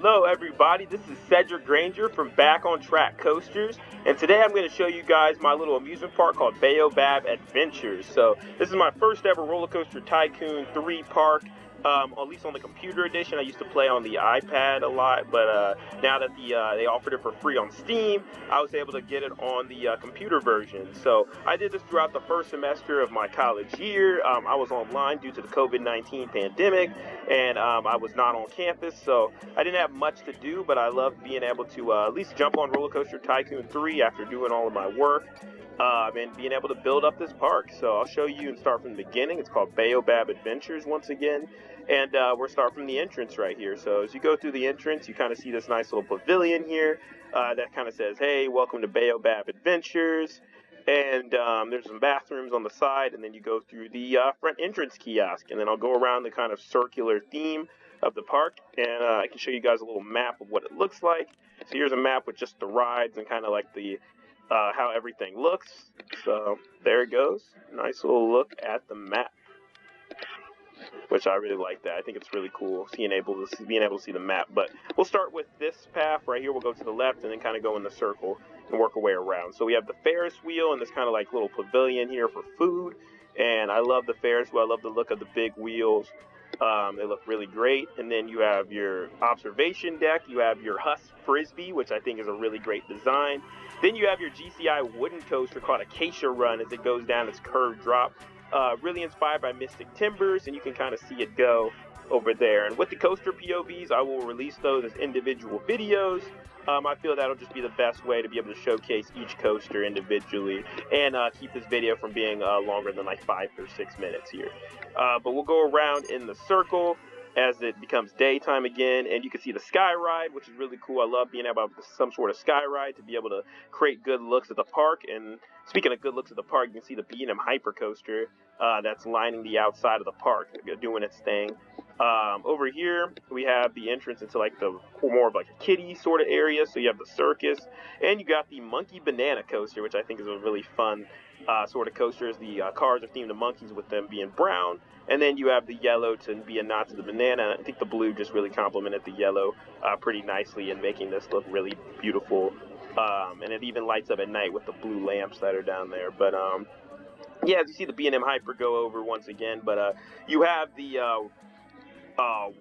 Hello everybody, this is Sedric Granger from Back on Track Coasters, and today I'm going to show you guys my little amusement park called Baobab Adventures. So this is my first ever Roller Coaster Tycoon 3 park, at least on the computer edition. I used to play on the iPad a lot, but now that they offered it for free on Steam, I was able to get it on the computer version. So I did this throughout the first semester of my college year. I was online due to the COVID-19 pandemic, and I was not on campus, so I didn't have much to do, but I loved being able to at least jump on Roller Coaster Tycoon 3 after doing all of my work, and being able to build up this park. So I'll show you and start from the beginning. It's called Baobab Adventures once again, and we'll start from the entrance right here. So as you go through the entrance, you kind of see this nice little pavilion here that kind of says, hey, welcome to Baobab Adventures. And there's some bathrooms on the side, and then you go through the front entrance kiosk, and then I'll go around the kind of circular theme of the park, and I can show you guys a little map of what it looks like. So here's a map with just the rides and kind of like the how everything looks. So there it goes. Nice little look at the map, which I really like that. I think it's really cool being able to see the map. But we'll start with this path right here. We'll go to the left and then kind of go in the circle and work our way around. So we have the Ferris wheel and this kind of like little pavilion here for food. And I love the Ferris wheel. I love the look of the big wheels. They look really great. And then you have your observation deck. You have your Huss Frisbee, which I think is a really great design. Then you have your GCI wooden coaster called Acacia Run as it goes down its curved drop. Really inspired by Mystic Timbers, and you can kind of see it go over there. And with the coaster POVs, I will release those as individual videos. I feel that'll just be the best way to be able to showcase each coaster individually and keep this video from being longer than like 5 or 6 minutes here. But we'll go around in the circle as it becomes daytime again, and you can see the sky ride, which is really cool. I love being able to have some sort of sky ride to be able to create good looks at the park. And speaking of good looks at the park, you can see the B&M Hyper Coaster that's lining the outside of the park, doing its thing. Over here, we have the entrance into like the more of like a kiddie sort of area. So you have the circus, and you got the Monkey Banana Coaster, which I think is a really fun sort of coaster. As the cars are themed to monkeys, with them being brown. And then you have the yellow to be a nod to the banana. I think the blue just really complemented the yellow pretty nicely in making this look really beautiful. And it even lights up at night with the blue lamps that are down there. But yeah, as you see the B&M Hyper go over once again. But you have the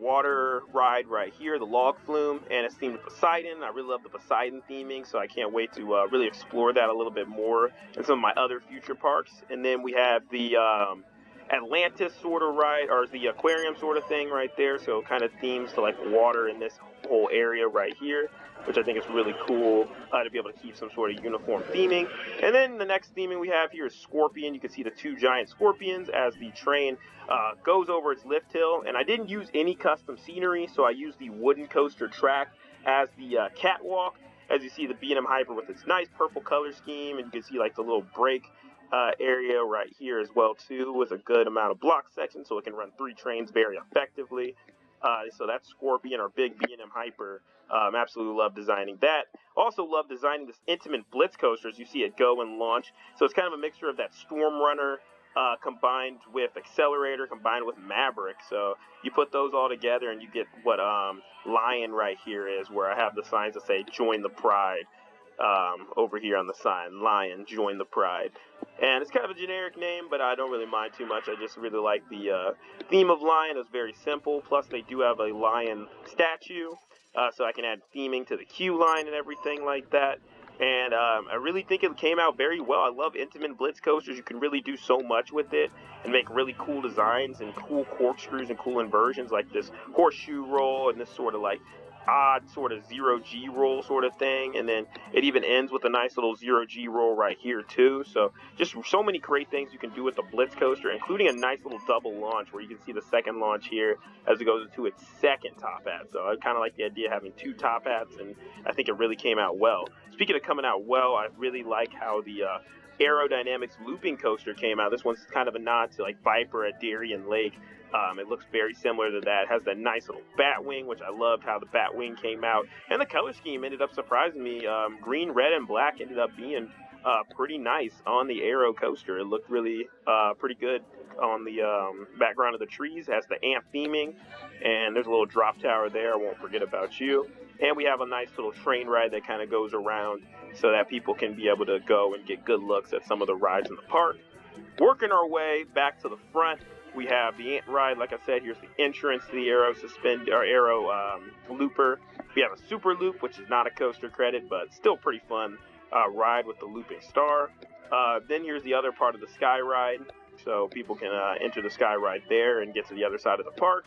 water ride right here, the log flume, and it's themed to Poseidon. I really love the Poseidon theming, so I can't wait to really explore that a little bit more in some of my other future parks. And then we have the Atlantis sort of ride, or the aquarium sort of thing right there, so kind of themes to like water in this whole area right here, which I think is really cool to be able to keep some sort of uniform theming. And then the next theming we have here is Scorpion. You can see the 2 giant scorpions as the train goes over its lift hill. And I didn't use any custom scenery, so I used the wooden coaster track as the catwalk. As you see the B&M Hyper with its nice purple color scheme, and you can see like the little break area right here as well too, with a good amount of block section, so it can run 3 trains very effectively. So that's Scorpion, our big B&M Hyper. Absolutely love designing that. Also love designing this Intamin Blitz coaster as you see it go and launch. So it's kind of a mixture of that Storm Runner combined with Accelerator, combined with Maverick. So you put those all together and you get what Lion right here is, where I have the signs that say "Join the Pride." Over here on the sign, Lion, join the Pride. And it's kind of a generic name, but I don't really mind too much. I just really like the theme of Lion. It's very simple. Plus, they do have a lion statue, so I can add theming to the queue line and everything like that. And I really think it came out very well. I love Intamin Blitz coasters. You can really do so much with it and make really cool designs and cool corkscrews and cool inversions, like this horseshoe roll and this sort of like odd sort of 0G roll sort of thing, and then it even ends with a nice little 0G roll right here too. So just so many great things you can do with the Blitz coaster, including a nice little double launch where you can see the second launch here as it goes into its second top hat. So I kind of like the idea of having 2 top hats, and I think it really came out well. Speaking of coming out well, I really like how the Aerodynamics looping coaster came out. This one's kind of a nod to like Viper at Darien Lake. It looks very similar to that. It has that nice little bat wing, which I loved how the bat wing came out. And the color scheme ended up surprising me. Green, red, and black ended up being pretty nice on the Aero coaster. It looked really pretty good on the background of the trees. It has the ant theming, and there's a little drop tower there. I won't forget about you. And we have a nice little train ride that kind of goes around so that people can be able to go and get good looks at some of the rides in the park. Working our way back to the front, we have the ant ride. Like I said, here's the entrance to the Aero looper. We have a super loop, which is not a coaster credit, but still pretty fun ride with the looping star. Then here's the other part of the sky ride, so people can enter the sky ride there and get to the other side of the park.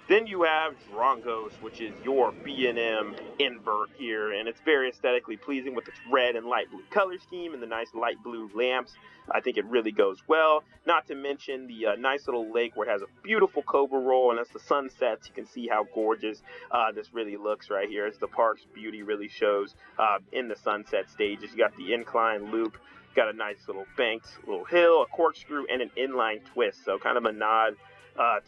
Then you have Drongos, which is your B&M invert here, and it's very aesthetically pleasing with its red and light blue color scheme and the nice light blue lamps. I think it really goes well. Not to mention the nice little lake where it has a beautiful cobra roll, and as the sun sets, you can see how gorgeous this really looks right here, as the park's beauty really shows in the sunset stages. You got the incline loop, got a nice little banked little hill, a corkscrew, and an inline twist, so kind of a nod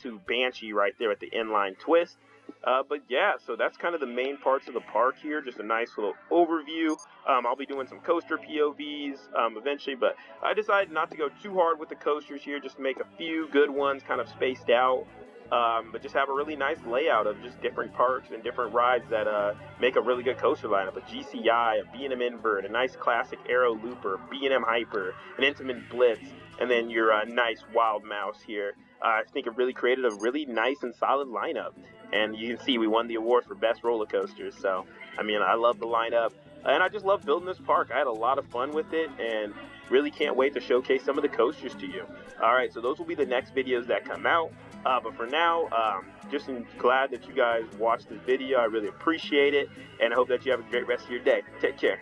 to Banshee right there at the inline twist. But yeah, so that's kind of the main parts of the park here. Just a nice little overview. I'll be doing some coaster POVs eventually, but I decided not to go too hard with the coasters here, just to make a few good ones kind of spaced out. But just have a really nice layout of just different parks and different rides that make a really good coaster lineup. A GCI, a B&M Invert, a nice classic Aero Looper, B&M Hyper, an Intamin Blitz, and then your nice Wild Mouse here. I think it really created a really nice and solid lineup. And you can see we won the award for best roller coasters. So, I mean, I love the lineup. And I just love building this park. I had a lot of fun with it and really can't wait to showcase some of the coasters to you. All right, so those will be the next videos that come out. But for now, just glad that you guys watched this video. I really appreciate it. And I hope that you have a great rest of your day. Take care.